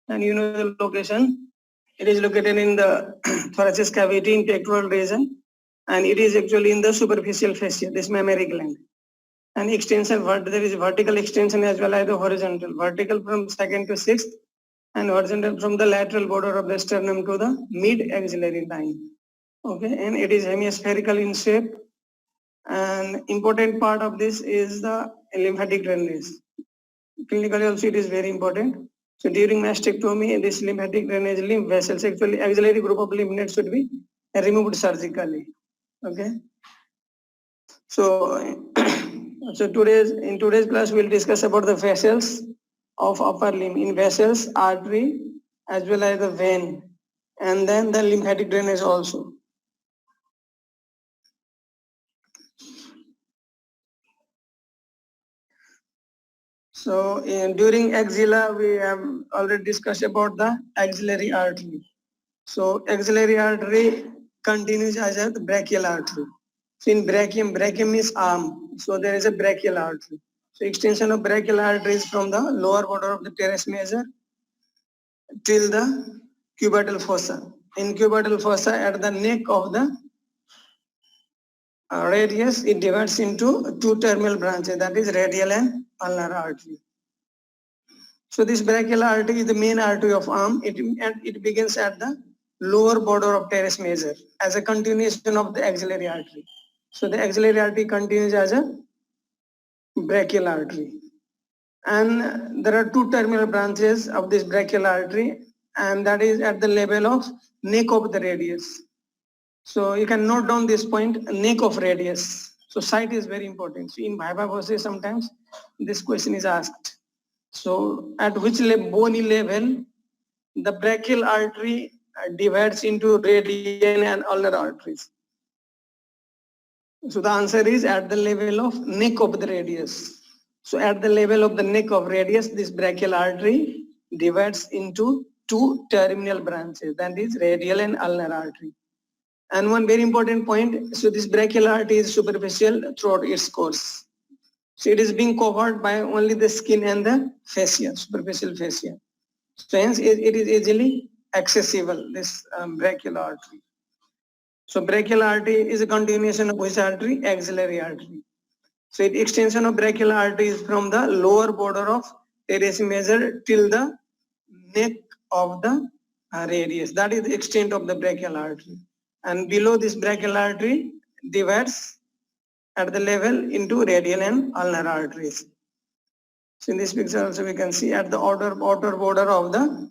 and you know the location. It is located in the thoracic cavity in pectoral region, and it is actually in the superficial fascia, this mammary gland. And extension, there is vertical extension as well as the horizontal. Vertical from second to sixth, and horizontal from the lateral border of the sternum to the mid-axillary line. Okay, and it is hemispherical in shape. And important part of this is the lymphatic drainage. Clinically also it is very important. So during mastectomy, this lymphatic drainage lymph vessels, actually axillary group of lymph nodes should be removed surgically. Okay. So, in today's class we'll discuss about the vessels of upper limb. In vessels, artery as well as the vein, and then the lymphatic drainage also. So during axilla, we have already discussed about the axillary artery. So axillary artery continues as a brachial artery. So in brachium is arm. So there is a brachial artery. So extension of brachial artery is from the lower border of the teres major till the cubital fossa. In cubital fossa, at the neck of the radius, it divides into two terminal branches, that is radial and ulnar artery. So this brachial artery is the main artery of arm. It begins at the lower border of teres major as a continuation of the axillary artery. So the axillary artery continues as a brachial artery. And there are two terminal branches of this brachial artery, and that is at the level of neck of the radius. So you can note down this point, neck of radius. So site is very important. So in viva voce sometimes this question is asked. So at which bony level the brachial artery divides into radial and ulnar arteries? So the answer is at the level of neck of the radius. So at the level of the neck of radius, this brachial artery divides into two terminal branches, that is radial and ulnar artery. And one very important point, so this brachial artery is superficial throughout its course. So it is being covered by only the skin and the fascia, superficial fascia. So hence it is easily accessible, this brachial artery. So brachial artery is a continuation of which artery? Axillary artery. So the extension of brachial artery is from the lower border of teres major till the neck of the radius. That is the extent of the brachial artery. And below this brachial artery divides at the level into radial and ulnar arteries. So in this picture also we can see at the outer border of the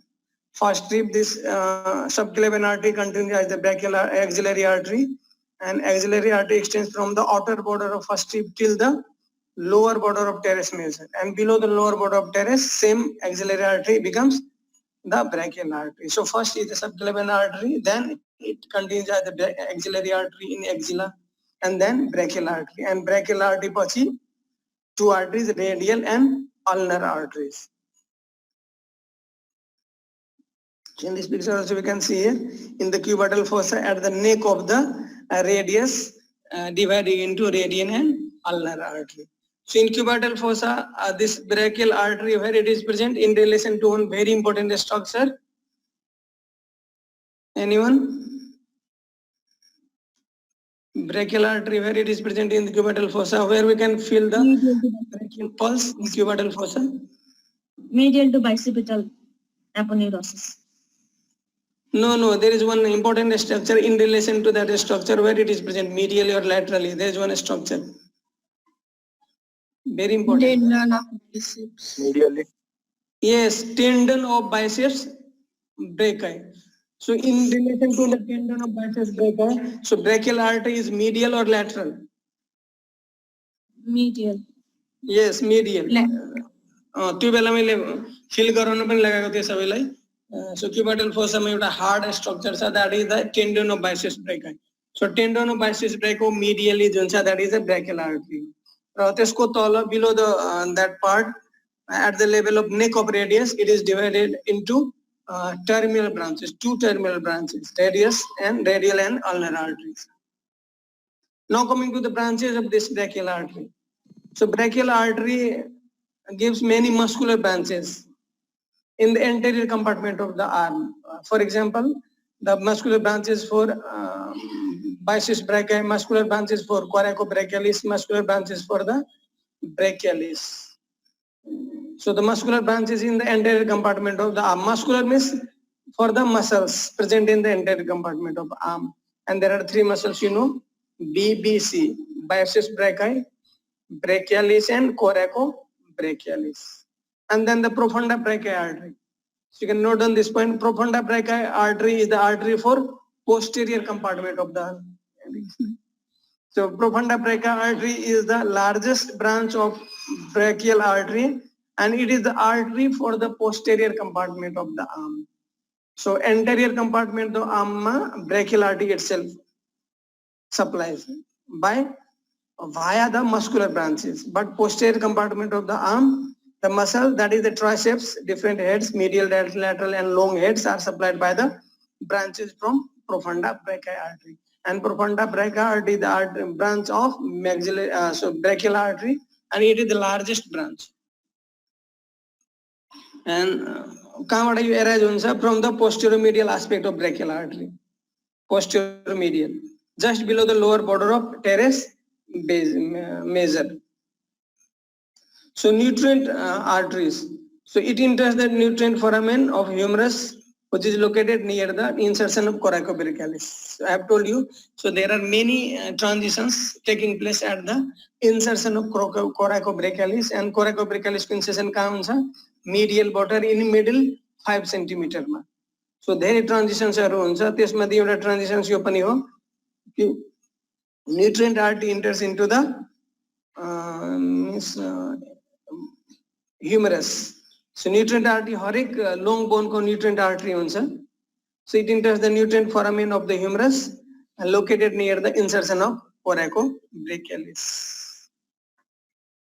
first strip, this subclavian artery continues as the brachial axillary artery, and axillary artery extends from the outer border of first strip till the lower border of teres major, and below the lower border of teres, same axillary artery becomes the brachial artery. So first is the subclavian artery, then it continues as the axillary artery in axilla, and then brachial artery. And brachial artery pachi two arteries, radial and ulnar arteries. In this picture also we can see here in the cubital fossa at the neck of the radius dividing into radial and ulnar artery. So in cubital fossa, this brachial artery where it is present in relation to one very important structure. Anyone? Brachial artery where it is present in the cubital fossa, where we can feel the brachial pulse in cubital fossa. Medial to bicipital aponeurosis. No, there is one important structure in relation to that structure where it is present medially or laterally. There is one structure. Very important. Tendon of biceps. Medially. Yes, tendon of biceps brachii. So in relation to the tendon of biceps brachii, so brachial artery is medial or lateral? Medial. Yes, medial. त्यो बेला मैले fill गराउन पनि लगाएको थिएँ सबैलाई. So cubital fossa मा एउटा hard structure छ, that is the tendon of biceps brachii. So tendon of biceps brachii medially जुन छ, that is the brachial artery. र त्यसको तल below the that part at the level of neck of radius, it is divided into terminal branches, two terminal branches, radial and ulnar arteries. Now coming to the branches of this brachial artery. So brachial artery gives many muscular branches. in the anterior compartment of the arm. For example, the muscular branches for biceps brachii, muscular branches for coracobrachialis, muscular branches for the brachialis. So the muscular branches in the anterior compartment of the arm. Muscular means for the muscles present in the anterior compartment of arm. And there are three muscles, you know, BBC, biceps brachii, brachialis and coracobrachialis. And then the profunda brachii artery. So you can note on this point, profunda brachii artery is the artery for posterior compartment of the arm. So profunda brachii artery is the largest branch of brachial artery, and it is the artery for the posterior compartment of the arm. So anterior compartment of arm brachial artery itself supplies by via the muscular branches, but posterior compartment of the arm, the muscle, that is the triceps, different heads, medial, lateral and long heads are supplied by the branches from profunda brachii artery. And profunda brachii artery is the branch of maxillary, brachial artery, and it is the largest branch. And कहाँबाट यो arise हुन्छ? From the posteromedial aspect of brachial artery. Posteromedial, just below the lower border of teres major. So nutrient arteries. So it enters the nutrient foramen of humerus, which is located near the insertion of coracobrachialis. So I have told you. So there are many transitions taking place at the insertion of coracobrachialis, and coracobrachialis insertion कहाँ हुन्छ? Medial border in middle 5 cm मा. So धेरै transitions हुन्छ. त्यसमध्ये एउटा transitions यो पनि हो कि nutrient artery enters into the humerus. So nutrient artery हरेक long bone को nutrient artery हुन्छ. So it enters the nutrient foramen of the humerus and located near the insertion of coracobrachialis.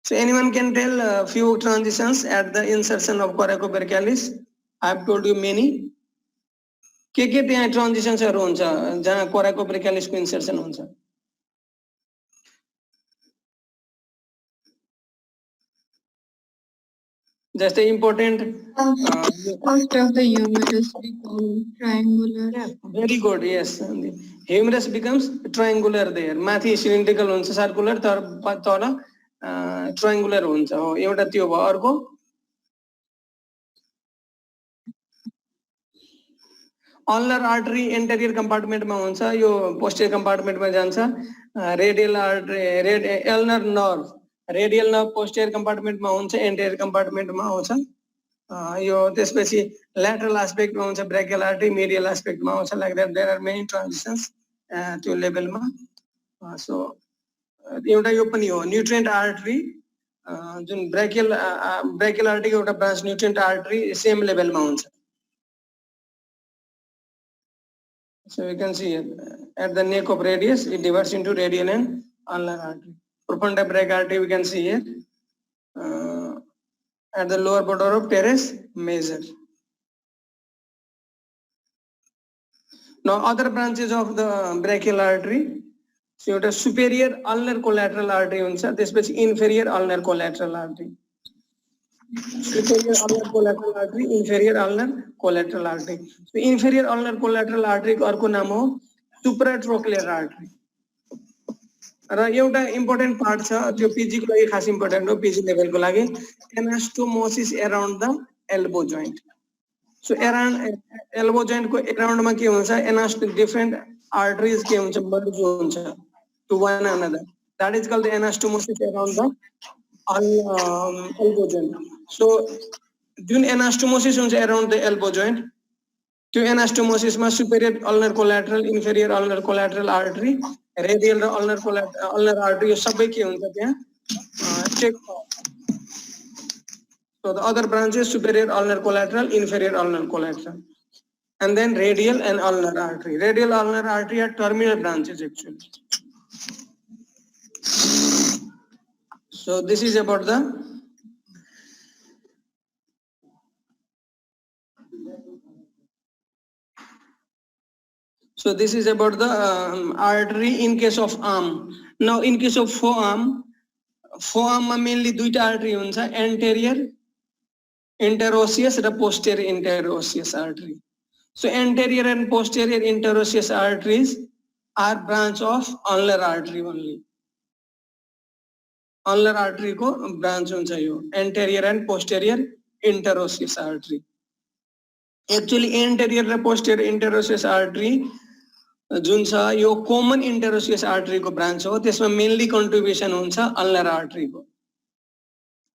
So anyone can tell a few transitions at the insertion of coracobrachialis? I have told you many. के त्यहाँ ट्रान्जिशन्सहरु हुन्छ जहाँ coracobrachialis को insertion हुन्छ? Just important. First of the humerus become triangular. Yeah, very good. Yes, the humerus becomes triangular there. माथि cylindrical हुन्छ, circular, तल triangular हुन्छ. हो एउटा त्यो भयो. अर्को ulnar artery anterior compartment मा हुन्छ, यो posterior compartment मा जान्छ. Radial artery, ulnar nerve, radial nerve posterior compartment मा हुन्छ, anterior compartment मा हुन्छ. यो त्यसपछि lateral aspect मा हुन्छ brachial artery, medial aspect मा हुन्छ. Like that there are many transitions त्यो level मा. So एउटा यो पनि हो nutrient artery, जुन brachial artery को एउटा branch nutrient artery same level मा हुन्छ. So you can see at the neck of radius it divides into radial and ulnar artery. Profunda brachii artery we can see here at the lower border of teres major. Now other branches of the brachial artery. So you have superior ulnar collateral artery हुन्छ, त्यसपछि inferior ulnar collateral artery. Superior ulnar collateral artery, inferior ulnar collateral artery. So inferior ulnar collateral artery को अर्को नाम हो supratrochlear artery. र एउटा important part छ त्यो PG को लागि खास important हो, PG level को लागि, anastomosis around the elbow joint. So around elbow joint को around मा के हुन्छ? Different arteries के हुन्छ? merge हुन्छ to one another. That is called the anastomosis around the elbow joint. So Jun anastomosis हुन्छ around the elbow joint, त्यो anastomosis मा superior ulnar collateral, inferior ulnar collateral artery, radial र ulnar artery यो सबै के हुन्छ त्यहाँ check. So the other branches superior ulnar collateral, inferior ulnar collateral, and then radial and ulnar artery. Radial ulnar artery are terminal branches actually. So this is about the artery in case of arm. Now in case of forearm मा mainly दुईटा artery हुन्छ, anterior interosseous and posterior interosseous artery. So anterior and posterior interosseous arteries are branch of ulnar artery only. Ulnar artery को branch हुन्छ यो anterior and posterior interosseous artery. Actually anterior raw posterior interosseous artery जुन छ यो common interosseous artery को branch हो, त्यसमा mainly contribution हुन्छ ulnar artery को.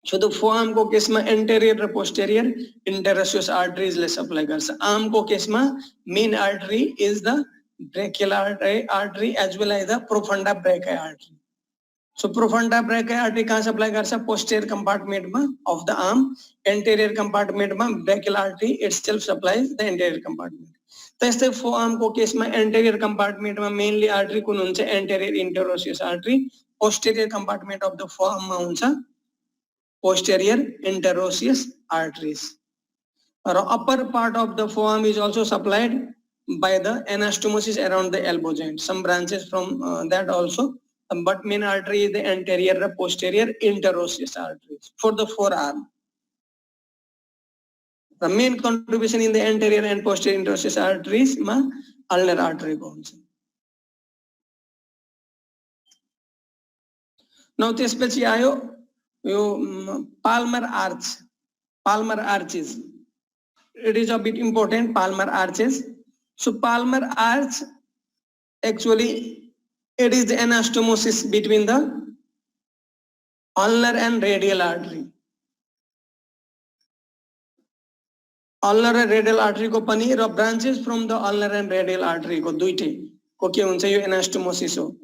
So the forearm को केसमा anterior र posterior interosseous arteries ले supply गर्छ. Arm को केसमा main artery is the brachial artery as well as the profunda brachii artery. So profunda brachii artery कहाँ supply गर्छ? Posterior compartment मा of the arm. Anterior compartment मा brachial artery itself supplies the anterior compartment. त्यस्तै forearm को केसमा anterior compartment मा mainly artery कुन हुन्छ? Anterior interosseous artery. Posterior compartment of the forearm मा हुन्छ posterior interosseous arteries. The upper part of the forearm is also supplied by the anastomosis around the elbow joint. Some branches from that also, but main artery is the anterior and posterior interosseous arteries for the forearm. The main contribution in the anterior and posterior interosseous arteries ma ulnar artery ko huncha. Now त्यसपछि आयो यो palmar arches. It is a bit important, palmar arches. So palmar arch actually it is the anastomosis between the ulnar and radial artery. Ulnar and radial artery को पनि र branches from the ulnar and radial artery को दुईटै को के हुन्छ यो anastomosis हो.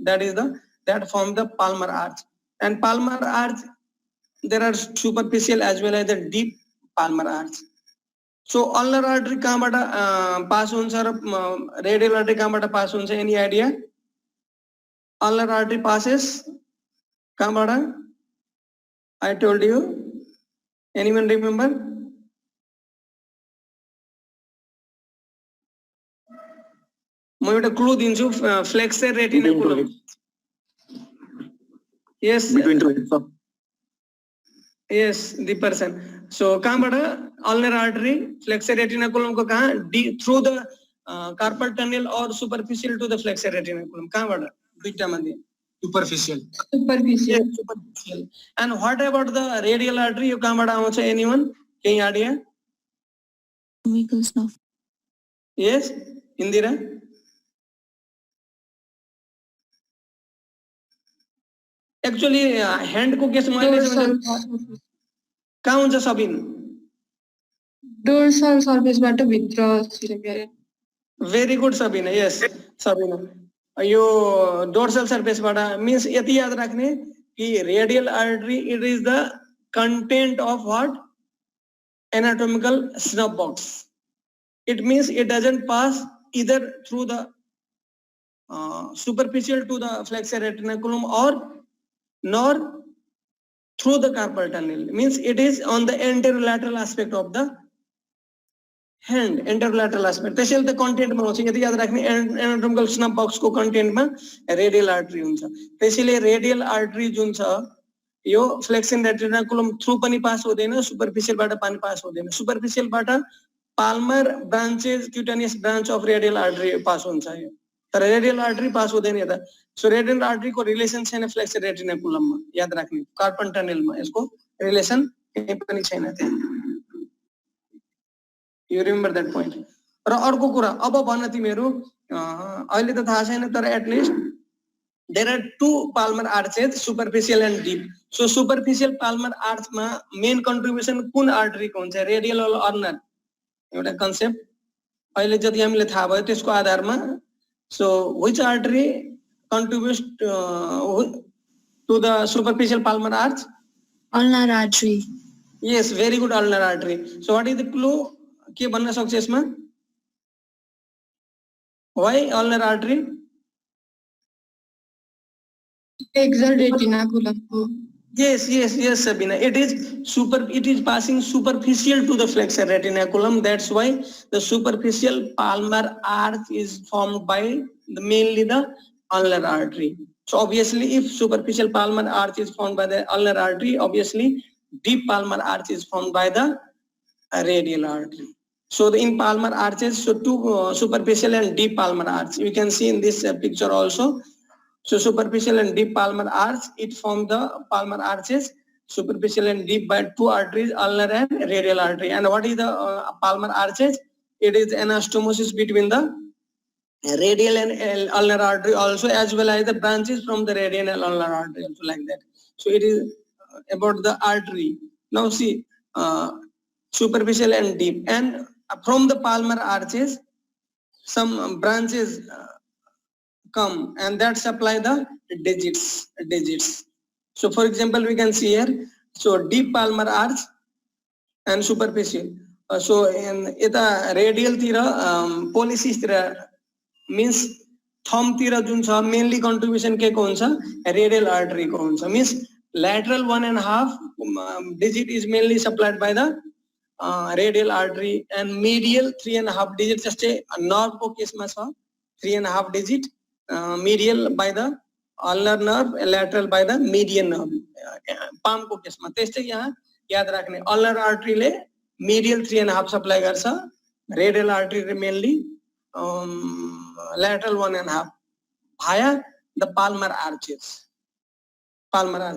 That form the palmar arch. And palmar arch there are superficial as well as the deep palmar arch. So ulnar artery कहाँबाट pass हुन्छ र radial artery कहाँबाट pass हुन्छ? Any idea? Ulnar artery passes कहाँबाट? I told you. Anyone remember? म एउटा clue दिन्छु, flexor retinaculum. Yes. Between two hips. Yes, the person. So कहाँबाट ulnar artery, flexor retinaculum को कहाँ? Through the carpal tunnel or superficial to the flexor retinaculum. कहाँबाट? दुईटा मध्ये. Superficial. Yes, superficial. And what about the radial artery? यो कहाँबाट आउँछ? Anyone? केही idea? Umbilicus nerve. Yes, Indira. Actually, hand को case में कहाँ हुन्छ सबिन? Dorsal surface बाट भित्र छिरेको. Very good Sabin. Yes, Sabin. यो dorsal surface बाट means यति याद राख्ने कि radial artery it is the content of what? Anatomical snub box. It means it doesn't pass either through the superficial to the flexor retinaculum or nor through the carpal tunnel. Means it is on the anterolateral aspect of the hand, anterolateral aspect. त्यसैले the content मा हुन्छ. यदि याद राख्ने anatomical snub box को content मा radial artery हुन्छ. त्यसैले radial artery जुन छ यो flexor retinaculum through पनि पास हुँदैन, superficial बाट पनि पास हुँदैन. Superficial बाट palmar branches, cutaneous branch of radial artery पास हुन्छ यो. तर radial artery पास हुँदैन यता. So radial artery को relation छैन flexor retinaculum मा, याद राख्ने. carpal tunnel मा यसको relation कहीं पनि छैन त्यहाँ. You remember that point. र अर्को कुरा अब भन्न तिमीहरु अहिले त थाहा छैन तर at least there are two palmar arches, superficial and deep. So superficial palmar arch मा main contribution कुन artery को हुन्छ? Radial or ulnar? एउटा concept अहिले जति हामीले थाहा भयो त्यसको आधारमा. So which artery contributes to the superficial palmar arch? Ulnar artery. Yes, very good, ulnar artery. So what is the clue? के भन्न सक्छ यसमा? Why ulnar artery? Exalt retinaculum. Yes, Sabina. It is passing superficial to the flexor retinaculum. That's why the superficial palmar arch is formed by mainly the ulnar artery. So obviously, if superficial palmar arch is formed by the ulnar artery, obviously deep palmar arch is formed by the radial artery. So in palmar arches, so two superficial and deep palmar arch. You can see in this picture also. So superficial and deep palmar arch, it forms the palmar arches, superficial and deep by two arteries, ulnar and radial artery. And what is the palmar arches? It is anastomosis between the radial and ulnar artery also, as well as the branches from the radial and ulnar artery also, like that. So it is about the artery. Now see, superficial and deep, and from the palmar arches some branches come, and that supply the digits. So for example, we can see here, so deep palmar arch and superficial. So in the radial tira policies tira means thumb tira jun cha mainly contribution ke kaun sa radial artery ko huncha, means lateral 1.5 digit is mainly supplied by the radial artery, and medial 3.5 digit जस्तै nerve को केसमा छ 3.5 digit medial by the ulnar nerve, lateral by the median nerve palm को केसमा. त्यस्तै यहाँ याद राख्ने ulnar artery ले medial 3.5 supply गर्छ, radial artery mainly lateral 1.5 via the palmar arches,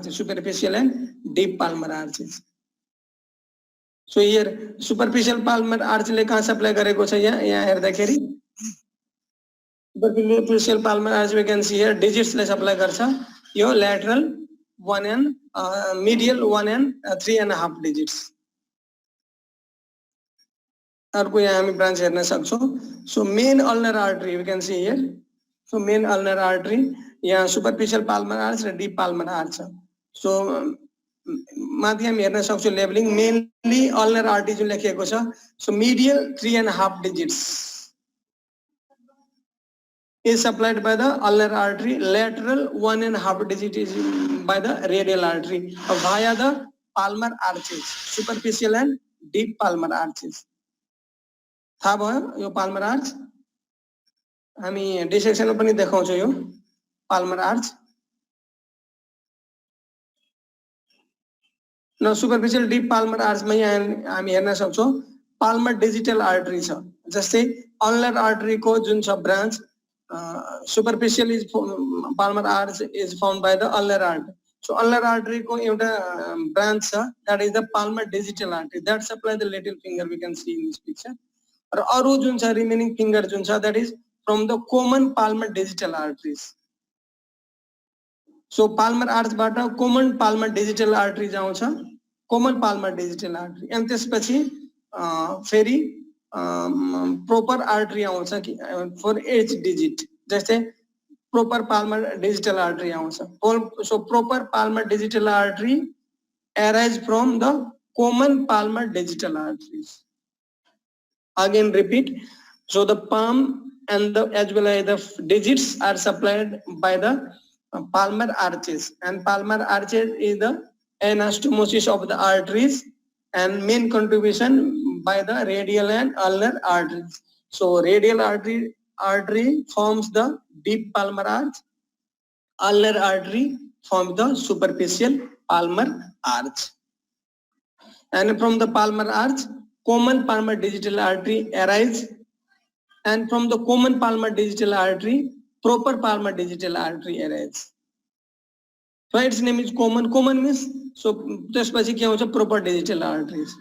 superficial and deep palmar arches. So here superficial palmar arch ले कहाँ supply गरेको छ, यहाँ हेर्दाखेरि superficial palmar arch we can see here digits ले supply गर्छ, यो lateral 1 and medial 1 and 3.5 digits. अर्को यहाँ हामी branch हेर्न सक्छौं. So main ulnar artery we can see here. So main ulnar artery, यहाँ superficial palmar arch र deep palmar arch. So माथि हामी हेर्न सक्छौं लेबलिङ मेनली अल्नर आर्टरी जुन लेखिएको छ. सो medial 3.5 digits is supplied by the ulnar artery, lateral 1.5 digit is by the radial artery via the palmar arches, superficial and deep palmar arches. थाहा भयो यो palmar arch, हामी डिसेक्सनमा पनि देखाउँछौं यो palmar arch. Now superficial deep palmar arch मा यहाँ हामी हेर्न सक्छौं palmar digital artery छ. जस्तै ulnar artery को जुन छ branch superficial is palmar arch is formed by the ulnar artery. So ulnar artery को एउटा branch छ, that is the palmar digital artery that supply the little finger, we can see in this picture. र अरु जुन छ remaining finger जुन छ, that is from the common palmar digital arteries. So palmar arch बाट common palmar digital artery आउँछ, common palmar digital artery, and त्यसपछि फेरि proper artery आउँछ कि for each digit, जस्तै proper palmar digital artery आउँछ. So proper palmar digital artery arise from the common palmar digital arteries. Again repeat, so the palm and the as well as the digits are supplied by the palmar arches, and palmar arches is the anastomosis of the arteries and main contribution by the radial and ulnar arteries. So radial artery forms the deep palmar arch, ulnar artery forms the superficial palmar arch, and from the palmar arch common palmar digital artery arise, and from the common palmar digital artery proper palmar digital artery arise. So its name is common. Common means so त्यसपछि के आउँछ proper digital arteries.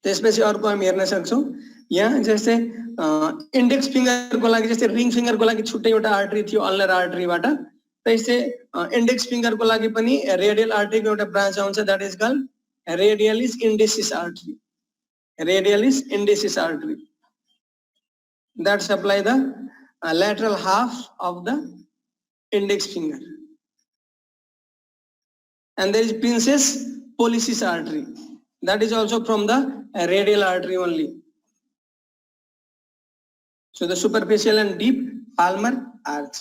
त्यसपछि अर्को हामी हेर्न सक्छौं यहाँ जस्तै इन्डेक्स फिंगर को लागि, जस्तै रिङ फिंगर को लागि छुट्टै एउटा आर्टरी थियो अल्नर आर्टरीबाट, त्यस्तै इन्डेक्स फिंगर को लागि पनि रेडियल आर्टरी को एउटा ब्रान्च आउँछ, that is called radialis indexed artery. Radialis indicis artery that supply the lateral half of the index finger, and there is Prince's pollicis artery that is also from the radial artery only. So the superficial and deep palmar arch.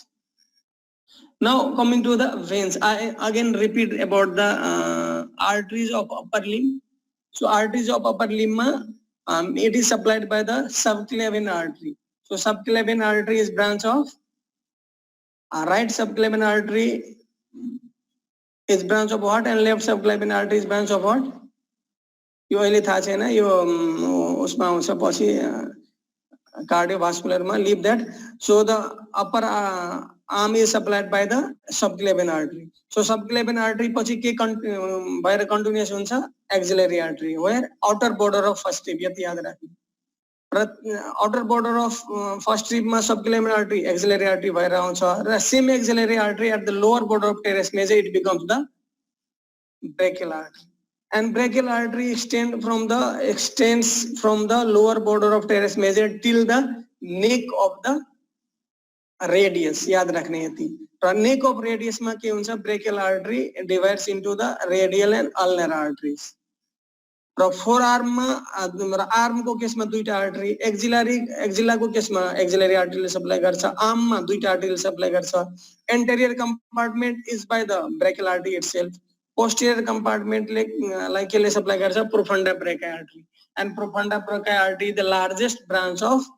Now coming to the veins, I again repeat about the arteries of upper limb. So arteries of upper limb, it is supplied by the subclavian artery. So subclavian artery is branch of right subclavian artery is branch of what and left subclavian artery is branch of what? यो अहिले थाहा छैन यो उसमा आउँछ पछि cardiovascular ma leave that. So the upper arm is supplied by the subclavian artery. So subclavian artery पछि के भएर continuous हुन्छ axillary artery where outer border of first rib यति याद राख्नु. outer border of first rib ma subclavian artery axillary artery bhaera auncha ra same axillary artery at the lower border of teres major it becomes the brachial artery, and brachial artery extends from the lower border of teres major till the neck of the radius. याद राख्ने यति. र neck of radius ma के हुन्छ brachial artery divides into the radial and ulnar arteries. र फोर आर्ममा आर्मको केसमा दुईटा आर्टरी एक्जिलाको केसमा एक्जिलरी आर्टरीले सप्लाई गर्छ आर्ममा दुईटा आर्टरीले सप्लाई गर्छ anterior compartment is by the brachial artery itself posterior कम्पार्टमेन्टले लाइक केले सप्लाई गर्छ profunda brachial artery and profunda brachial artery the largest branch of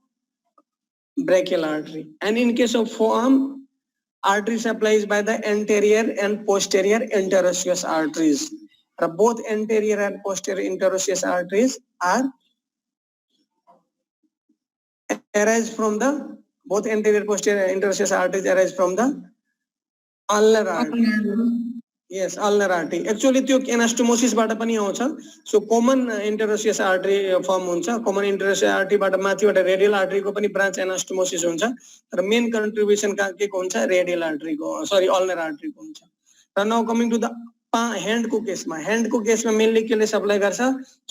brachial artery and in case of forearm artery supply is by the anterior and posterior interosseous arteries. Both anterior and posterior interosseous arteries are arise from the both anterior posterior interosseous arteries arise from the ulnar artery. Yes, ulnar artery. Actually त्यो anastomosis बाट पनि आउँछ. So common interosseous artery form हुन्छ. Common interosseous artery बाट माथिबाट radial artery को पनि branch anastomosis हुन्छ. तर main contribution के को हुन्छ radial artery को ulnar artery को हुन्छ. र now coming to the hand को केसमा मेनली केले सप्लाई गर्छ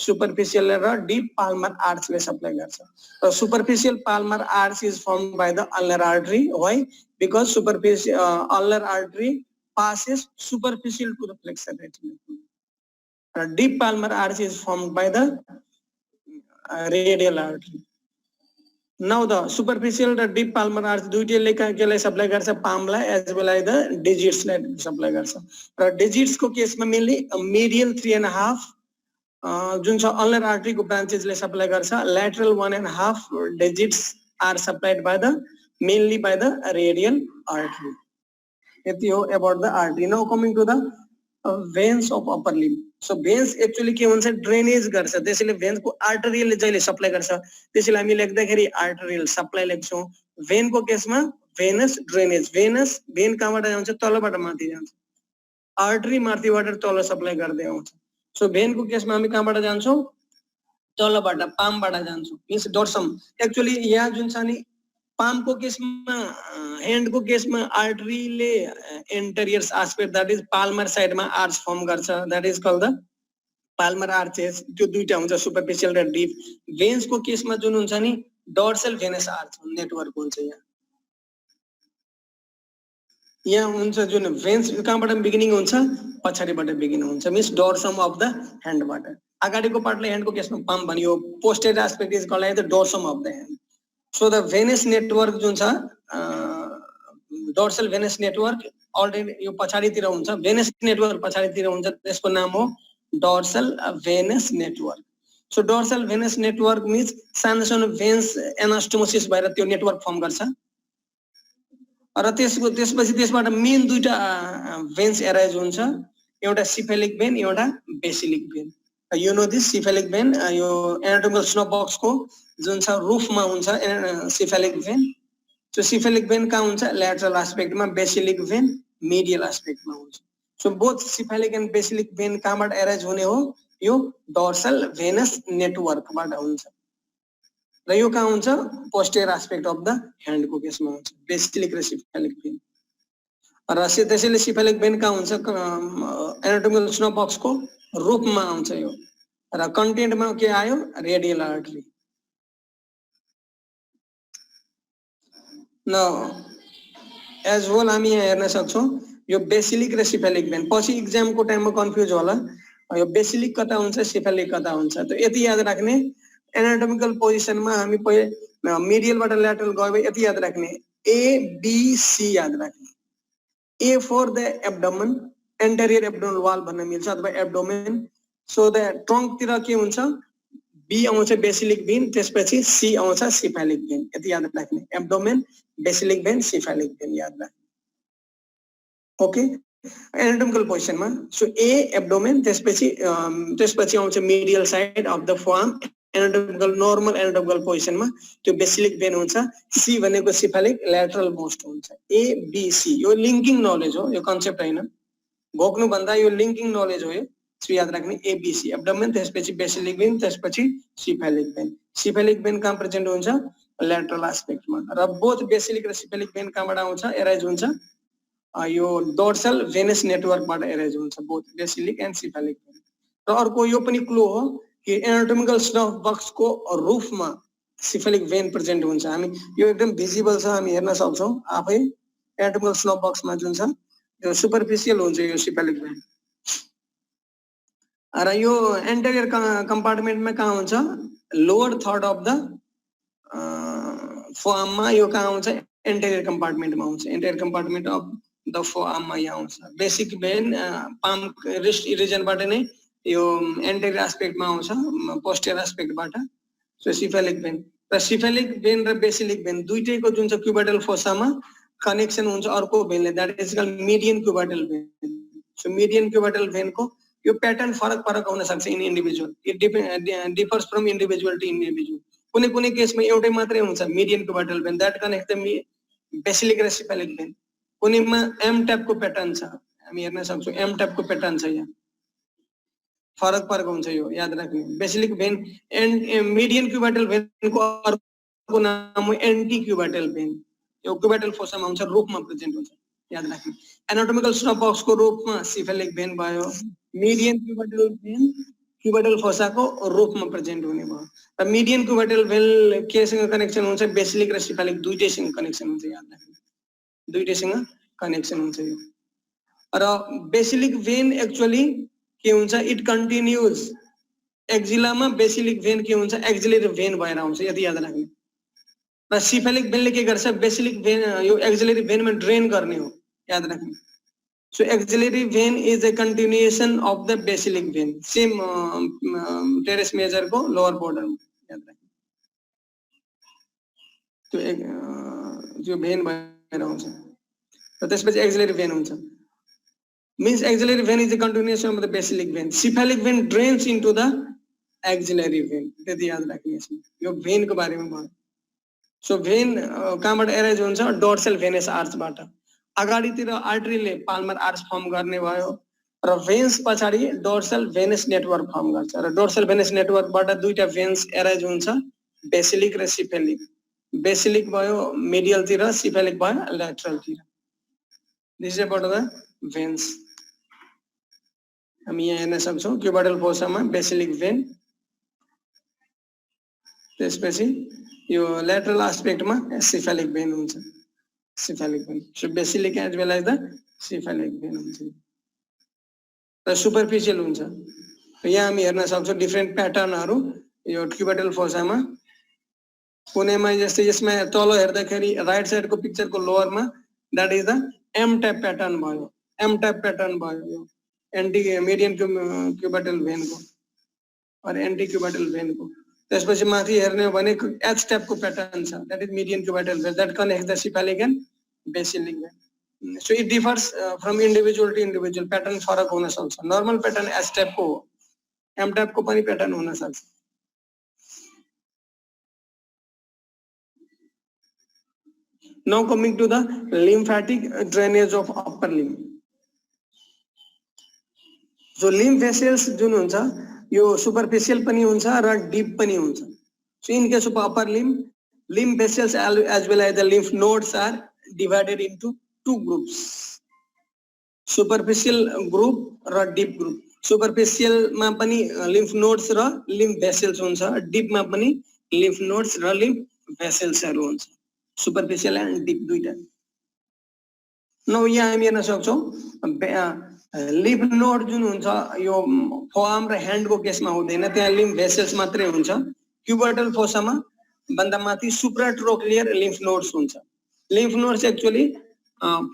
सुपरफिशियल र डीप पाल्मर आर्चले सप्लाई गर्छ. र superficial palmar arch is formed by the ulnar artery. Why? Because superficial ulnar artery passes superficial to the flexor retinal. Deep palmar arch is formed by the radial artery. Now the superficial र deep palmar arch दुईटैले केलाई supply गर्छ पामलाई as well as the digits लाई supply गर्छ. र digits को केसमा मेनली medial 3.5 जुन छ ulnar artery को branches ले सप्लाई गर्छ. lateral 1.5 digits are supplied by the mainly by the radial artery. यति हो about the artery. Now coming to the veins of upper limb. So veins actually के हुन्छ drainage गर्छ. त्यसैले veins को arterial जहिले सप्लाई गर्छ त्यसैले हामी लेख्दाखेरि arterial सप्लाई लेख्छौं. vein को केसमा venous drainage. vein कहाँबाट जान्छ तलबाट माथि जान्छ. artery माथिबाट तल सप्लाई गर्दै आउँछ. So vein को केसमा हामी कहाँबाट जान्छौं तलबाट पामबाट जान्छौं means dorsum. Actually यहाँ जुन छ नि पाम को केसमा हैंड को केसमा आर्टरी ले anterior aspect that is Palmer side मा आर्च फर्म गर्छ that is called the Palmer arches. त्यो दुईटा हुन्छ सुपरफिशियल र डीप. वेन्स को केसमा जुन हुन्छ नि डोर्सल भेनस आर्च नेटवर्क हुन्छ. यहाँ हुन्छ जुन वेन्स कहाँबाट बिगिनिङ हुन्छ पछाडीबाट बिगिन हुन्छ मिन्स डोर्सम अफ द ह्यान्डबाट. अगाडिको पार्टले ह्यान्डको केसमा पाम भनियो. Posterior aspect is called the dorsum of the hand. So the venous network जुन छ dorsal venous network already यो पछाडीतिर हुन्छ. venous network पछाडीतिर हुन्छ त्यसको नाम हो dorsal venous network. So dorsal venous network means सानो veins anastomosis भएर त्यो network फर्म गर्छ. र त्यसपछि त्यसबाट मेन दुईटा veins arise हुन्छ. एउटा cephalic vein एउटा basilic vein. You know this cephalic vein yo anatomical snow box को जुन छ रूफ मा हुन्छ cephalic vein. So cephalic vein कहाँ हुन्छ lateral aspect मा, basilic vein medial aspect मा हुन्छ. So both cephalic and basilic vein कहाँबाट arise हुने हो यो dorsal venous network बाट हुन्छ. र यो कहाँ हुन्छ posterior aspect of the hand को केसमा हुन्छ basilic र cephalic vein. र त्यसैले cephalic vein कहाँ हुन्छ anatomical snow box को रूप मा आउँछ यो. र कन्टेन्ट मा के आयो radial artery. Now as well हामी यहाँ हेर्न सक्छौं यो बेसिलिक र सिफेलिक भेन. पछि एक्जाम को टाइममा कन्फ्युज होला यो बेसिलिक कता हुन्छ सिफेलिक कता हुन्छ. त यति याद राख्ने एनाटोमिकल पोजिसनमा हामी पहिले मिडियलबाट ल्याटरल गयो भए यति याद राख्ने A B C याद राख्ने. A for the abdomen anterior abdominal wall भन्न मिल्छ अथवा abdomen. So the trunk तिर के हुन्छ B आउँछ बेसिलिक भेन त्यसपछि C आउँछ सिफेलिक भेन. यति याद राख्ने abdomen basilic vein cephalic vein याद राख्ने. ओके एनाटोमिकल पोजिसनमा सो ए एब्डोमेन त्यसपछि आउँछ medial side of the firm anatomical normal anatomical पोजिसनमा त्यो बेसिलिक भेन हुन्छ सी भनेको सिफेलिक ल्याटरल मोस्ट हुन्छ A B C yo लिंकिङ knowledge हो यो कन्सेप्ट हैन भोक्नु भन्दा यो लिंकिङ नलेज हो यो सो याद राख्ने एबीसी एब्डोमेन त्यसपछि बेसिलिक भेन त्यसपछि सिफेलिक भेन कहाँ प्रेजेन्ट हुन्छ ल्याटरल एस्पेक्टमा र बोथ बेसिलिक र सिफेलिक भेन कहाँबाट आउँछ एराइज हुन्छ यो डोर्सल भेनस नेटवर्कबाट एराइज हुन्छ बोथ बेसिलिक एन्ड सिफेलिक भेन र अर्को यो पनि क्लू हो कि एनाटोमिकल स्नफ बक्सको रुफमा सिफेलिक भेन प्रेजेन्ट हुन्छ हामी यो एकदम भिजिबल छ हामी हेर्न सक्छौं आफै एनाटोमिकल स्नफ बक्समा जुन छ यो सुपरफिशियल हुन्छ यो सिफेलिक भेन र यो एन्टेरियर कम्पार्टमेन्टमा कहाँ हुन्छ लोअर थर्ड अफ द फोआर्ममा यो कहाँ आउँछ एन्टेरियर कम्पार्टमेन्टमा आउँछ एन्टेरियर कम्पार्टमेन्ट अफ द फोआर्ममा यहाँ आउँछ बेसिक भेन पाम रिस्ट रिजनबाट नै यो एन्टेरियर एस्पेक्टमा आउँछ पोस्टेरियर एस्पेक्टबाट सो सिफेलिक भेन र बेसिलिक भेन दुईटैको जुन छ क्युबिटल फोसामा कनेक्सन हुन्छ अर्को भेनले that is called median cubital vein so median क्युबिटल भेनको yo pattern फरक हुन सक्छ in individual it differs from individual to individual कुनै केसमा एउटै मात्रै हुन्छ median cubital vein that connect the basilic र सिफेलिक भेन कुनैमा एम टाइप को प्याटर्न छ हामी हेर्न सक्छौं एम टाइप को प्याटर्न छ यहाँ फरक हुन्छ यो याद राख्नु बेसिलिक भेन एन्ड मिडियन क्युबिटल भेनको अर्को नाम हो एन्टी क्युबिटल भेन यो क्युबिटल फोसामा हुन्छ रूपमा प्रेजेन्ट हुन्छ याद राख्नु एनाटोमिकल स्नफ बक्सको रूपमा सिफेलिक भेन भयो मिडियन क्युबिटल भेन क्युबिटल फोसाको रूपमा प्रेजेन्ट हुने भयो र मिडियन क्युबिटल भेन केसँग कनेक्सन हुन्छ बेसिलिक र सिफेलिक दुईटैसँग कनेक्सन हुन्छ याद राख्नु दुईटैसँग कनेक्सन हुन्छ यो र बेसिलिक भेन एक्चुअली के हुन्छ इट कन्टिन्युज एक्जिलामा बेसिलिक भेन के हुन्छ एक्जिलरी भेन भएर आउँछ यदि याद राख्नु र सिफेलिक भेनले के गर्छ बेसिलिक भेन यो एक्जिलरी भेनमा ड्रेन गर्ने हो याद राख्नु so axillary vein is a continuation of the basilic vein same teres major को लोअर बोर्डरमा याद राख्नु त्यो भेन भएर आउँछ र त्यसपछि एक्जिलरी भेन हुन्छ means axillary vein is the continuation of the basilic vein cephalic vein drains into the axillary vein त्यति याद राख्नु यसमा यो भेन को बारेमा भयो सो भेन कहाँबाट एराइज हुन्छ डोर्सल भेनस आर्चबाट अगाडितिर आर्टरीले पाल्मर आर्च फर्म गर्ने भयो र भेन्स पछाडी डोर्सल भेनस नेटवर्क फर्म गर्छ र डोर्सल भेनस नेटवर्कबाट दुईटा भेन्स एराइज हुन्छ बेसिलिक र सिफेलिक बेसिलिक भयो मिडियल तिर सिफेलिक भयो ल्याटरल तिर this is about the veins हामी यहाँ हेर्न सक्छौं क्युबिटल फोसामा बेसिलिक भेन त्यसपछि यो ल्याटरल एस्पेक्टमा सिफेलिक भेन हुन्छ cephalic vein so basilic as well as the cephalic vein हुन्छ र सुपरफिशियल हुन्छ यहाँ हामी हेर्न सक्छौं डिफरेन्ट प्याटर्नहरु यो क्युबिटल फोसामा कुनैमा जस्तै यसमा तल हेर्दाखेरि राइट साइड को पिक्चर को लोअरमा that is the M type pattern भयो एम टाइप प्याटर्न भयो यो एन्टी मिडियन क्युबिटल भेन को और एन्टी क्युबिटल भेन को त्यसपछि माथि हेर्ने हो भने एच टाइप को प्याटर्न छ that is median cubital vein that connects the cephalic and basilic vein so it differs from individual to individual pattern फरक हुन सक्छ नर्मल प्याटर्न एच टाइप को हो एम टाइप को पनि प्याटर्न हुन सक्छ now coming to the lymphatic drainage of upper limb जो lymph vessels जुन हुन्छ यो superficial पनि हुन्छ र deep पनि हुन्छ so in case of upper limb lymph vessels as well as the lymph nodes are divided into two groups superficial group raw deep group superficial मा पनि lymph nodes र lymph vessels हुन्छ deep मा पनि lymph nodes र lymph vessels हरु हुन्छ superficial and deep दुईटा नौ यहाँ हामी हेर्न सक्छौं lymph node जुन हुन्छ यो फोआर्म र ह्यान्ड को केसमा हुँदैन त्यहाँ lymph vessels मात्रै हुन्छ क्युबिटल फोसामा भन्दा माथि सुप्राट्रोक्लियर lymph nodes हुन्छ lymph nodes एक्चुअली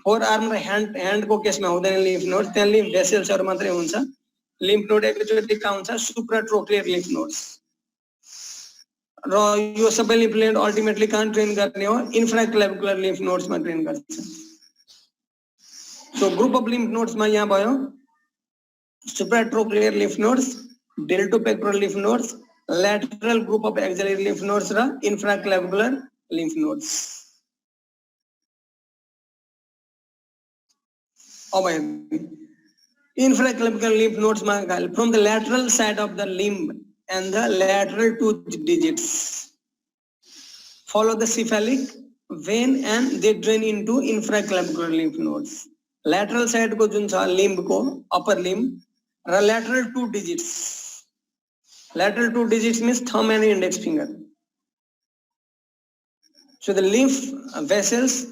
फोरआर्म र ह्यान्ड को केसमा हुँदैन lymph nodes त्यहाँ lymph vessels हरु मात्रै हुन्छ lymph node एक्चुअली कहाँ हुन्छ सुप्राट्रोक्लियर lymph nodes र यो सबै lymph node अल्टिमेटली कहाँ ट्रेन गर्ने हो इन्फ्राक्लेविकुलर lymph nodes मा ट्रेन गर्छ So group of lymph nodes मा यहाँ भयो supratrochlear lymph nodes, deltopectoral lymph nodes, lateral group of axillary lymph nodes raw infraclavicular lymph nodes. अब infraclavicular lymph nodes मा from the lateral side of the limb and the lateral 2 digits follow the cephalic vein and they drain into infraclavicular lymph nodes. Lateral side को जुन छ limb को upper limb raw lateral 2 digits. Lateral 2 digits means thumb and index finger. So the lymph vessels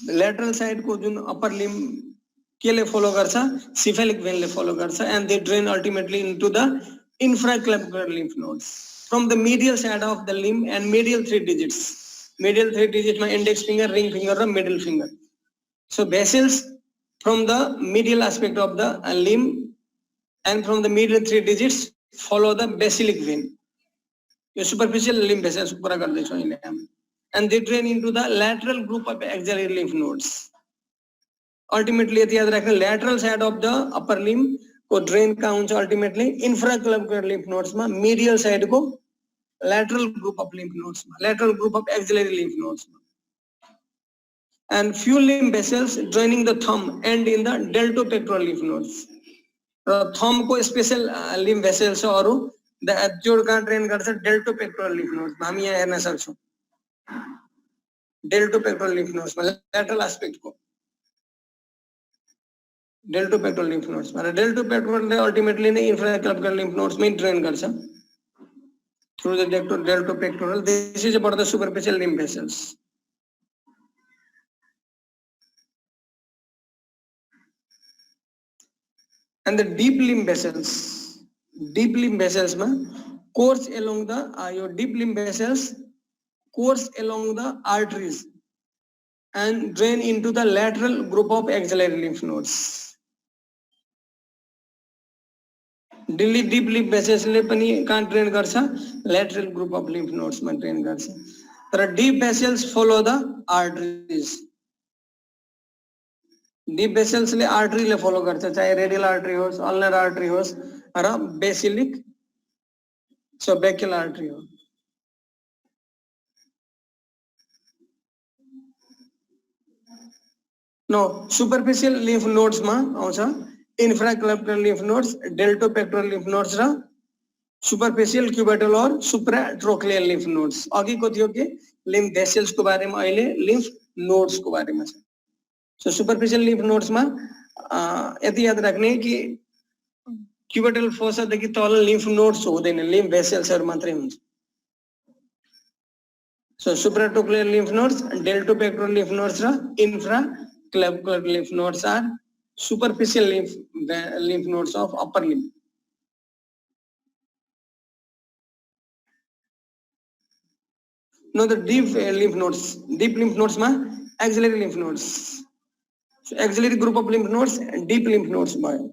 lateral side को जुन upper limb के ले follow गर्छ cephalic vein ले follow गर्छ and they drain ultimately into the infraclavicular lymph nodes from the medial side of the limb and medial 3 digits. Medial 3 digits my index finger, ring finger or middle finger. So vessels from the medial aspect of the limb and from the medial 3 digits follow the basilic vein. Yo superficial limb vessels कुरा गर्दै छौं यिनले हामी and they drain into the lateral group of axillary lymph nodes. Ultimately यति याद राख्नु lateral side of the upper limb को drain कहाँ हुन्छ ultimately infraclavicular lymph nodes मा medial side को lateral group of lymph nodes मा lateral group of axillary lymph nodes मा and few limb vessels joining the thumb and in the deltopectoral lymph nodes. Thumb को special limb vessels छ अरु जोड कहाँ drain गर्छ deltopectoral lymph nodes मा हामी यहाँ हेर्न सक्छौं deltopectoral lymph nodes मा lateral aspect को deltopectoral lymph nodes मा deltopectoral ultimately नै infraclavicular lymph nodes मै drain गर्छ through the deltopectoral. This is about the superficial limb vessels. And the deep limb vessels ma course along the your deep limb vessels course along the arteries and drain into the lateral group of axillary lymph nodes. Deep limb vessels ले पनि कहाँ drain गर्छ lateral group of lymph nodes मा drain गर्छ तर deep vessels follow the arteries. Deep vessels ले artery ले follow गर्छ चाहे radial artery होस् ulnar artery होस् र basilic so brachial artery हो. No superficial lymph nodes मा आउँछ infraclavicular lymph nodes, deltopectoral lymph nodes र superficial cubital और supratrochlear lymph nodes. अघि को थियो के lymph vessels को बारेमा अहिले lymph nodes को बारेमा छ. So superficial lymph nodes मा यति याद राख्ने कि cubital fossa देखि तल lymph nodes हुँदैन lymph vessels हरु मात्रै हुन्छ. So supratrochlear lymph nodes, deltopectoral lymph nodes raw infraclavicular lymph nodes are superficial lymph nodes of upper limb. Now the deep lymph nodes ma axillary lymph nodes. So axillary group of lymph nodes deep lymph nodes भयो.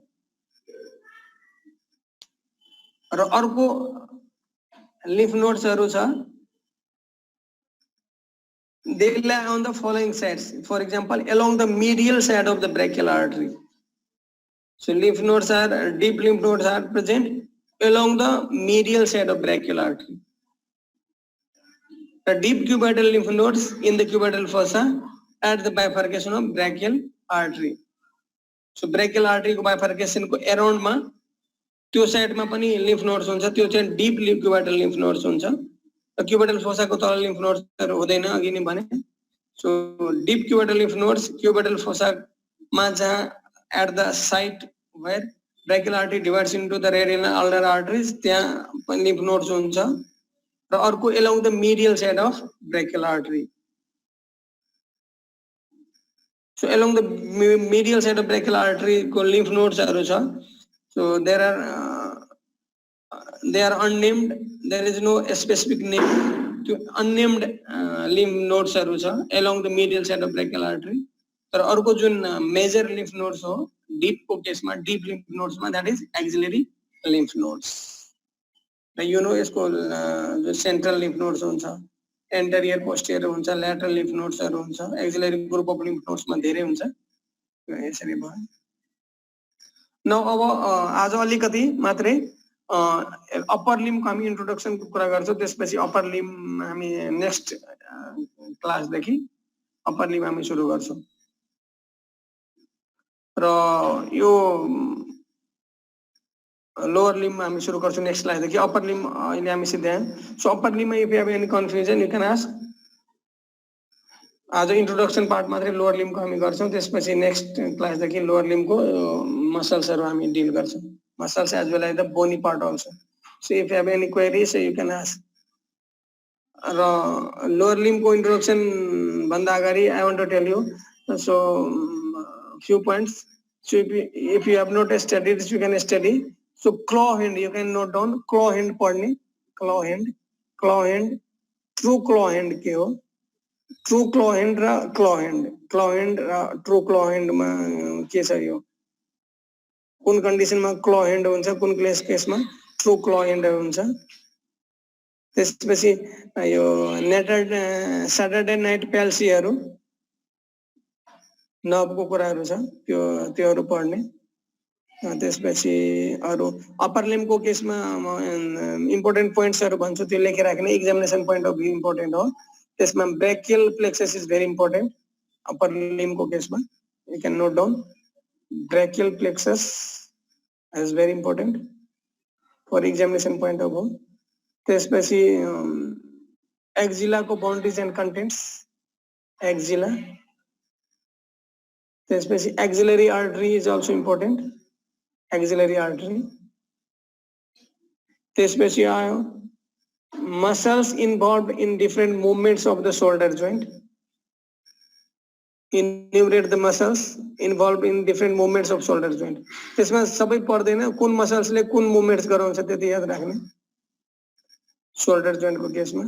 र अर्को lymph nodes हरु छ they lie on the following sides. For example, along the medial side of the brachial artery. So lymph nodes are deep lymph nodes are present along the medial side of brachial artery. The deep cubital lymph nodes in the cubital fossa at the bifurcation of brachial artery. So brachial artery को bifurcation को around मा त्यो side मा पनि lymph nodes हुन्छ त्यो चाहिँ deep cubital lymph nodes हुन्छ. Cubital fossa को तल lymph nodes हुँदैन अघि नै भने. So deep cubital lymph nodes cubital fossa मा जहाँ at the site where brachial artery divides into the radial and ulnar arteries त्यहाँ lymph nodes हुन्छ र अर्को along the medial side of brachial artery. So along the medial side of brachial artery को lymph nodes हरु छ. So they are unnamed. There is no specific name to unnamed lymph nodes हरु छ along the medial side of brachial artery. तर अर्को जुन major lymph nodes हो deep को केसमा deep lymph nodes मा that is axillary lymph nodes. Raw you know यसको जो central lymph nodes हुन्छ एन्टेरियर पोस्टेरियर हुन्छ, ल्याटरल लिम्फ नोड्सहरु हुन्छ, एक्सिलरी ग्रुप अफ लिम्फ नोड्समा धेरै हुन्छ। यसरी भयो। न अब आज अलिकति मात्रै अप्पर लिम्फको हामी इन्ट्रोडक्सनको कुरा गर्छौं, त्यसपछि अप्पर लिम्फ हामी नेक्स्ट क्लासदेखि अप्पर लिम्फ हामी सुरु गर्छौं। र यो लोअर लिम्फ हामी सुरु गर्छौं नेक्स्ट क्लासदेखि। अप्पर लिम्फ अहिले हामी सिधै सो अप्पर लिम्फमा if you have any confusion you can ask. आज इन्ट्रोडक्सन पार्ट मात्रै लोअर लिम्फको हामी गर्छौं, त्यसपछि नेक्स्ट क्लासदेखि लोअर लिम्फको मसल्सहरु हामी डिल गर्छौं, muscles as well as the bony part also. So if you have any queries you can ask. र lower लिम्फको इन्ट्रोडक्सन भन्दा अगाडि I want to tell you so few points. So if you have not studied this, you can study. So claw hand, you can note down claw hand पढ़ने, claw hand, true claw hand के हो, true claw hand र claw hand र true claw hand में के छ यो, कुन condition में claw hand हुन्छ, कुन केस में true claw hand हुन्छ। त्यसपछि यो Saturday night palsyहरु नर्भको कुराहरु छ, त्योहरु पढ्ने। त्यसपछि अरु अप्पर लिम्फको केसमा इम्पोर्टेन्ट पोइन्ट्सहरु भन्छु, त्यो लेखेर राख्ने, examination point of view important हो। त्यसमा brachial plexus is very important upper लिम्फको केसमा, you can note down brachial plexus is very important for examination point of view. त्यसपछि एक्जिलाको बाउन्ड्रिज एन्ड कन्टेन्ट्स, एक्जिला। त्यसपछि axillary artery is also important, axillary artery। त्यसपछि आयो muscles involved in different movements of the shoulder joint, enumerate the muscles involved in different movements of shoulder joint। त्यसमा सबै पर्दैन, कुन मसल्सले कुन मुभमेन्ट्स गराउँछ त्यति याद राख्ने शोल्डर जोइन्ट को केसमा।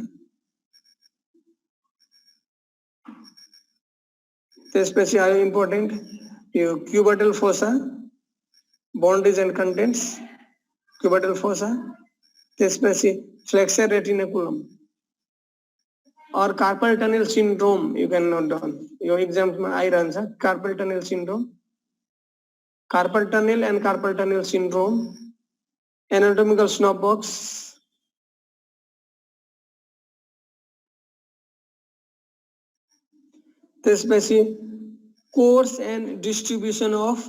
त्यसपछि आयो इम्पोर्टेन्ट यो cubital fossa, boundaries and contents, cubital fossa. त्यसपछि फ्लेक्सर रेटिकुलम और carpal tunnel syndrome you can note down, यो एक्जाम्समा आइरहन्छ carpal tunnel syndrome, carpal tunnel and carpal tunnel syndrome, anatomical snuff box. त्यसपछि course and distribution of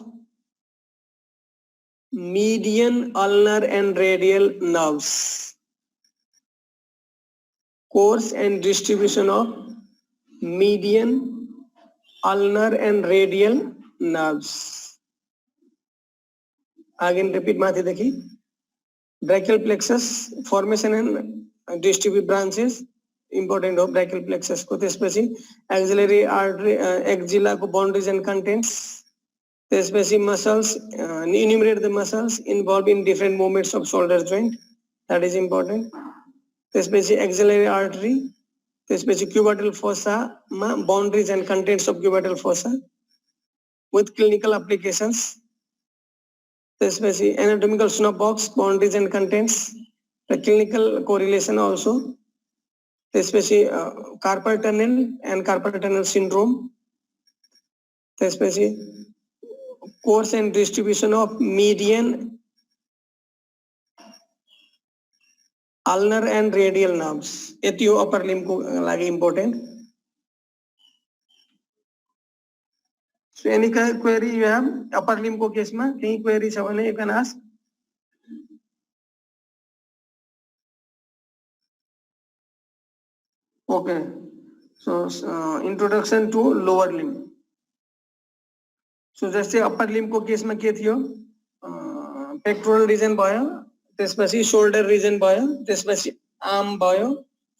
median ulnar and radial nerves, course and distribution of median ulnar and radial nerves। again repeat माथिदेखि brachial plexus formation and distribute branches important हो brachial plexus को। त्यसपछि axillary artery axilla को boundaries and contents। त्यसपछि muscles, enumerate the muscles involved in different movements of shoulder joint, that is important। त्यसपछि axillary artery, त्यसपछि cubital fossa मा boundaries and contents of cubital fossa with clinical applications। त्यसपछि anatomical snuff box, boundaries and contents, the clinical correlation also। त्यसपछि carpal tunnel and carpal tunnel syndrome. त्यसपछि course and distribution of median ulnar and radial nerves. यति हो upper लिम्फको लागि important. So any query you have upper लिम्फको केसमा, केही query छ भने you can ask. Okay, so introduction to lower limb। so जस्तै अप्पर लिम्ब को केसमा के थियो, पेक्टोरल रिजन भयो, त्यसपछि शोल्डर रिजन भयो, त्यसपछि आर्म भयो,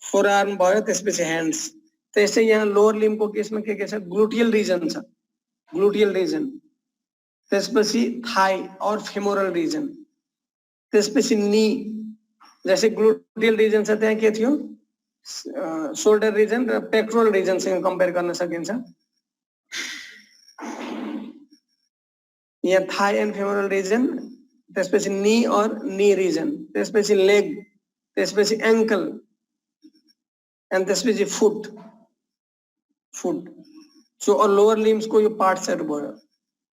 फोरआर्म भयो, त्यसपछि ह्यान्ड्स। त्यसै यहाँ लोअर लिम्ब को केसमा के छ, ग्लुटियल रिजन छ, ग्लुटियल रिजन। त्यसपछि थाई और फेमोरल रिजन। त्यसपछि नी, जैसे ग्लुटियल रिजन छ त्यहाँ के थियो, शोल्डर रिजन र पेक्टोरल रिजन सँग कम्पेयर गर्न सकिन्छ। यहाँ थाई एन्ड फेमोरल रिजन, त्यसपछि नी और नी रिजन, त्यसपछि लेग, त्यसपछि एंकल, and त्यसपछि foot. So or lower limbs को यो parts हरु भयो.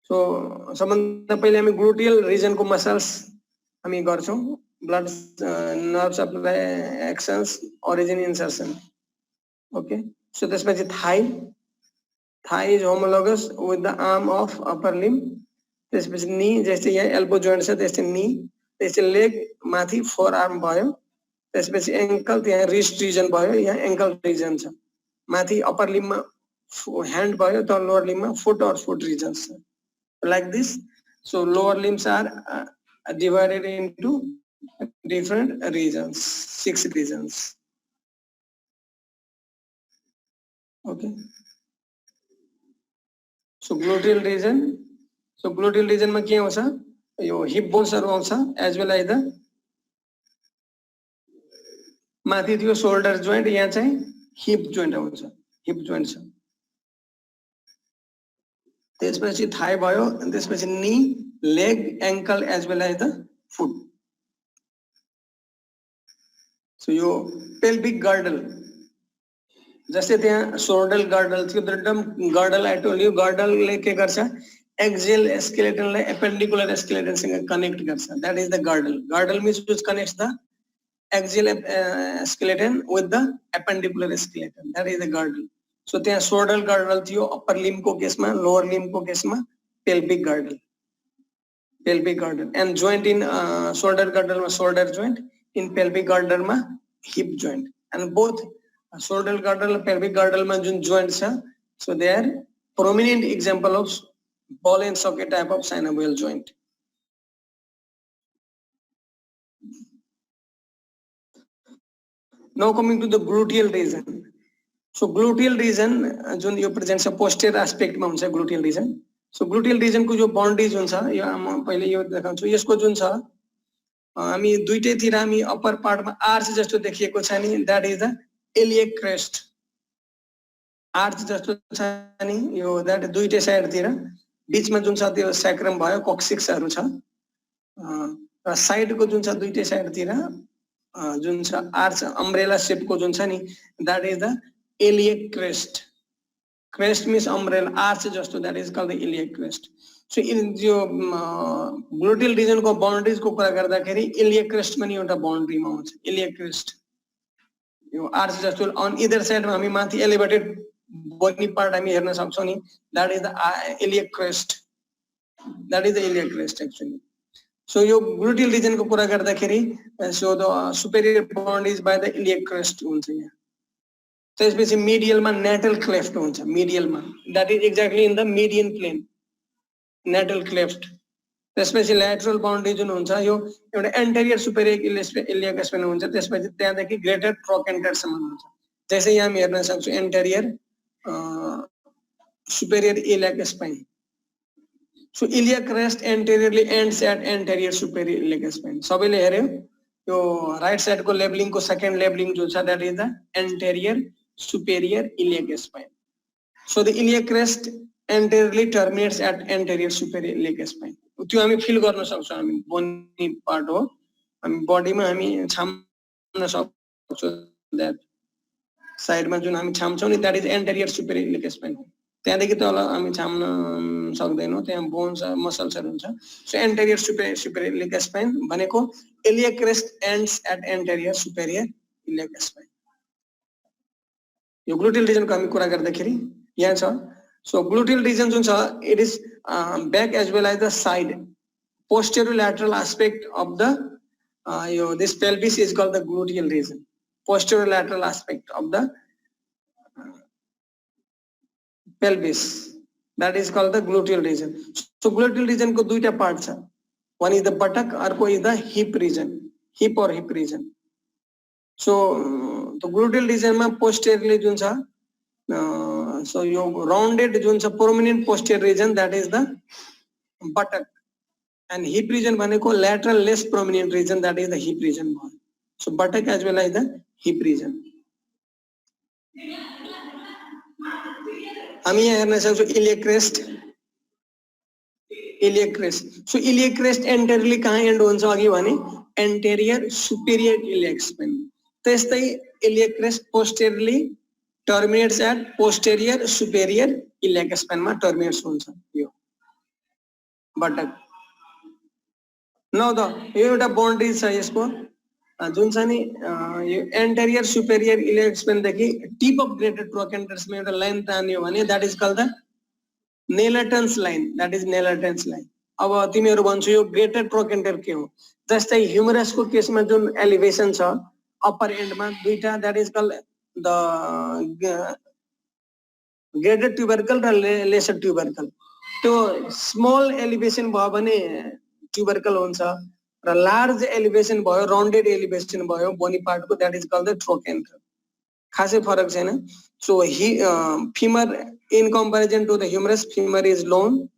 So सबभन्दा पहिले हामी gluteal region को muscles हामी गर्छौं. Blood nerve supply actions, origin, insertion. Okay. So त्यसपछि thigh is homologous with the arm of upper limb. त्यसपछि knee जस्तै यहाँ elbow joint छ त्यस्तै knee. त्यसपछि leg माथि forearm भयो. त्यसपछि ankle त्यहाँ wrist region भयो, यहाँ ankle region छ. माथि upper limb मा hand भयो, त lower limb मा foot or foot regions छ. Like this. So lower limbs are divided into different regions, 6 regions. Okay. So gluteal region. So gluteal region मा के हुन्छ? यो hip bones हरु आउँछ, as well as the माथि त्यो shoulder joint, यहाँ चाहिँ hip joint आउँछ, hip joint छ. त्यसपछि thigh भयो, अनि त्यसपछि knee, leg, ankle, as well as the foot. So yo pelvic girdle, जस्तै त्यहाँ shoulder girdle थियो, एकदम girdle I told you, girdle ले के गर्छ? Axial skeleton लाई appendicular skeleton सँग connect गर्छ. That is the girdle. Girdle means which connects the axial skeleton with the appendicular skeleton. That is the girdle. So त्यहाँ shoulder girdle थियो upper limb को केसमा, lower limb को केसमा pelvic girdle. Pelvic girdle. And joint in shoulder girdle मा shoulder joint, in pelvic girdle मा hip joint. And both shoulder girdle and pelvic girdle मा जुन joint छ, so they are prominent example of ball and socket type of synovial joint. Now coming to the gluteal region. So gluteal region Jun yo presents a posterior aspect मा हुन्छ gluteal region. So gluteal region को जो boundaries हुन्छ, यो म पहिले यो देखाउँछु. यसको जुन छ हामी दुईटैतिर हामी upper part मा arch जस्तो देखिएको छ नि, that is the iliac crest. Arch जस्तो छ नि यो, that दुईटै साइड तिर बीचमा जुन छ त्यो sacrum भयो, coccyx हरु छ. र साइड को जुन छ दुईटै साइड तिर जुन छ arch umbrella shape को जुन छ नि, that is the iliac crest. Crest means umbrella, arch जस्तो, that is called the iliac crest. So in जो gluteal region को boundaries को कुरा गर्दाखेरि iliac crest मा नि एउटा boundary मा हुन्छ, iliac crest. यो arch जस्तो on either side मा हामी माथि elevated body part हामी हेर्न सक्छौं नि, that is the iliac crest. That is the iliac crest actually. So yo gluteal region को कुरा गर्दाखेरि, so the superior boundary is by the iliac crest हुन्छ यहाँ. त्यसपछि medial मा natal cleft हुन्छ, medial मा, that is exactly in the median plane, natal cleft. त्यसपछि lateral boundary जुन हुन्छ यो एउटा anterior superior iliac spine हुन्छ, त्यसपछि त्यहाँदेखि greater trochanter सम्म हुन्छ. जैसे यहाँ हामी हेर्न सक्छौं anterior superior iliac spine. So iliac crest anteriorly ends at anterior superior iliac spine. सबैले हेर्यो यो right side को labeling को second labeling जो छ, that is the anterior superior iliac spine. So the iliac crest anteriorly terminates at anterior superior iliac spine. त्यो हामी feel गर्न सक्छौं, हामी bony part हो, हामी body मा हामी छाम्न सक्छौं, that side मा जुन हामी छाम्छौं नि, that is anterior superior iliac spine. त्यहाँदेखि तल हामी छाम्न सक्दैनौं, त्यहाँ bones muscles हरु हुन्छ. So anterior superior iliac spine भनेको iliac crest ends at anterior superior iliac spine. Yo gluteal region को हामी कुरा गर्दाखेरि यहाँ छ. So gluteal region जुन छ, it is back as well as the side, posterolateral aspect of the this pelvis is called the gluteal region. Posterolateral aspect of the pelvis, that is called the gluteal region. So gluteal region को दुईटा part छ. One is the buttock, अर्को is the hip region, hip or hip region. So the gluteal region मा posteriorly जुन छ, so यो rounded जुन छ prominent posterior region, that is the buttock. And hip region भनेको lateral less prominent region, that is the hip region. So buttock as well as the hip region. हामी यहाँ हेर्न सक्छौं iliac crest, iliac crest. So iliac crest anteriorly कहाँ end हुन्छ अघि भने anterior superior iliac spine. त्यस्तै iliac crest posteriorly terminates at posterior superior iliac span मा terminates हुन्छ यो बटक नौ द यो एउटा बाउन्ड्री छ यसको जुन छ नि यो एन्टेरियर सुपेरियर इलियक स्पेन देखि टिप अफ ग्रेटेड ट्रोकेन्टर्स मा एउटा लाइन तान्यो भने that is called the Nelaton's line that is Nelaton's line अब तिमीहरु भन्छौ यो ग्रेटेड ट्रोकेन्टर के हो जस्तै ह्युमरस को केसमा जुन एलिभेसन छ अप्पर एन्ड मा दुईटा that is called the greater tubercle र लेसर ट्युबरकल त्यो स्मल एलिभेसन भयो भने ट्युबरकल हुन्छ र लार्ज एलिभेसन भयो राउन्डेड एलिभेसन भयो बोनी पार्ट को that is called the trochanter खासै फरक छैन सो femur in comparison to the humerus femur is long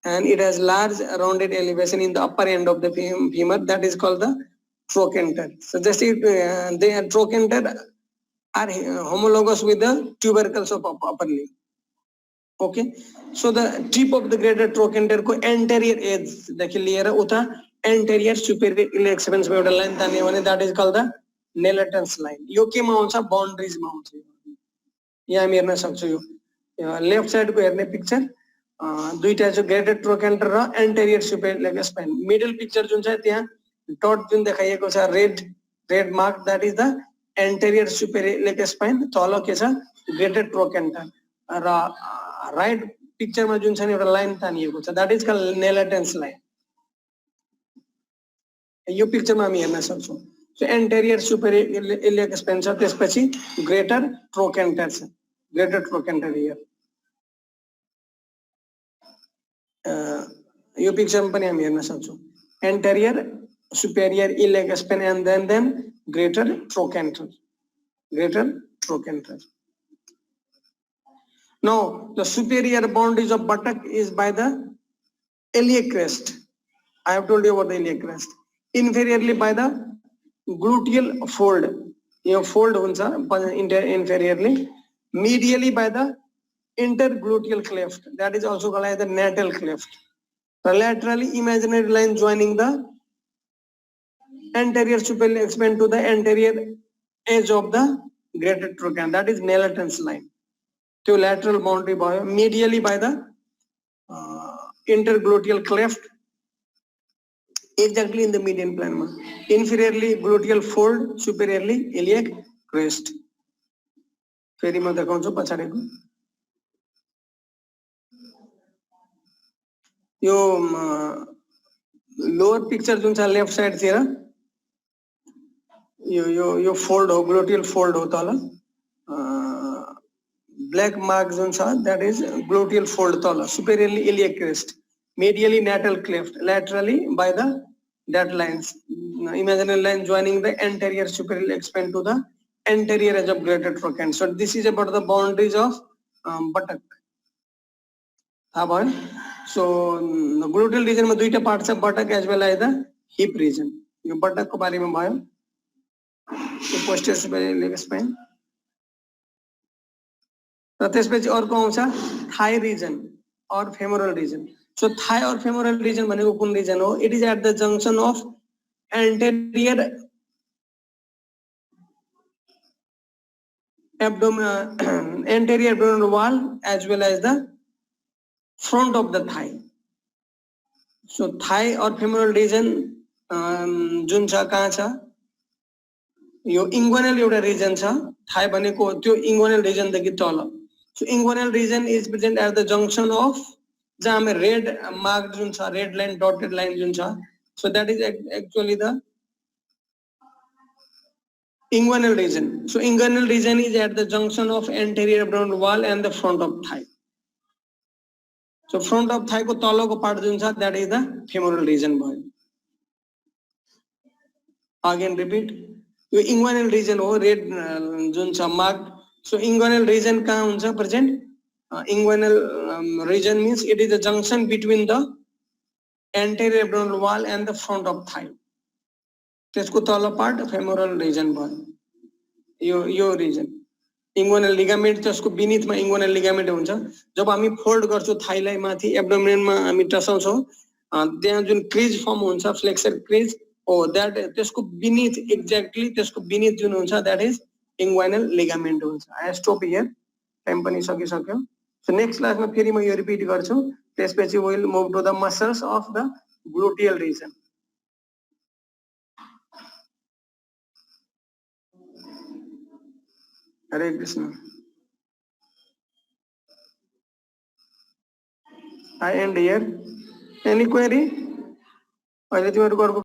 and it has large rounded elevation in the upper end of the femur that is called the trochanter so just they are trochanter are homologous with the tubercles of upper limb okay so the tip of the greater trochanter को anterior edge देखि लिएर उता anterior superior iliac spine मा एउटा line तान्यो भने that is called the Nelaton's line यो केमा आउँछ बाउन्ड्रीज मा आउँछ यहाँ हामी हेर्न सक्छौं यो लेफ्ट साइड को हेर्ने पिक्चर दुईटा जो ग्रेटेड ट्रोकेन्टर र anterior superior iliac spine middle picture जुन छ त्यहाँ डट जुन देखाइएको छ red mark that is the anterior superior iliac spine तल के छ ग्रेटेड ट्रोकेन्टर र राइट पिक्चर मा जुन छ नि एउटा लाइन तानिएको छ that is called Nelaton's line यो पिक्चर मा हामी हेर्न सक्छौं so anterior superior iliac spine छ त्यसपछि greater trochanter छ greater trochanter here yo picture मा पनि हामी हेर्न सक्छौं anterior superior iliac spine and then greater trochanter now the superior boundaries of buttock is by the iliac crest I have told you about the iliac crest inferiorly by the gluteal fold yo fold हुन्छ inferiorly medially by the intergluteal cleft that is also called as the natal cleft laterally imaginary line joining the anterior superior spine to the anterior edge of the greater trochanter that is नेलटेन्स line त्यो lateral boundary भयो medially by the intergluteal cleft exactly in the median plane ma inferiorly gluteal fold superiorly iliac crest फेरि म देखाउँछु पछाडीको यो lower picture जुन छ left side तिर यो fold हो ग्लुटियल fold हो तल ब्ल्याक मार्क जुन छ दैट इज ग्लुटियल फोल्ड तल superiorly iliac crest medially natal cleft laterally by the that lines imaginary line joining the anterior superior spine to the anterior edge of greater trochanter so this is about the boundaries of buttock so the gluteal region ma duita part cha buttock as well as the hip region yo buttock को बारे में भयो यो posterior superior iliac spine र त्यसपछि अर्को आउँछ thigh region or femoral region so thigh or femoral region भनेको कुन region हो it is at the junction of anterior abdominal wall as well as the front of the thigh so thigh or femoral region जुन छ कहाँ छ यो inguinal एउटा region छ thigh भनेको त्यो inguinal region देखि तल so inguinal region is present at the junction of जहाँ में रेड मार्क जुन छ रेड लाइन डॉटेड लाइन जुन छ so that is actually the inguinal region so inguinal region is at the junction of anterior abdominal wall and the front of thigh so front of thigh को तलको part जुन छ that is the femoral region भयो again repeat यो inguinal region हो red जुन छ mark so inguinal region कहाँ हुन्छ present inguinal region means it is the junction between the anterior abdominal wall and the front of thigh त्यसको तल part femoral region भयो यो region inguinal ligament त्यसको beneath मा inguinal ligament हुन्छ जब हामी फोल्ड गर्छौं थाई लाई माथि एब्डोमेन मा हामी टसाउँछौं त्यहाँ जुन क्रिज फर्म हुन्छ फ्लेक्सर क्रिज Oh, that त्यसको beneath, exactly त्यसको beneath जुन हुन्छ, that is inguinal ligament हुन्छ. I stop here. टाइम पनि सकिसक्यो. So next class मा फेरि म यो रिपिट गर्छु. त्यसपछि we will move to the muscles of the gluteal region. Hare Krishna. I end here. Any query? अहिले तिमीहरुको अर्को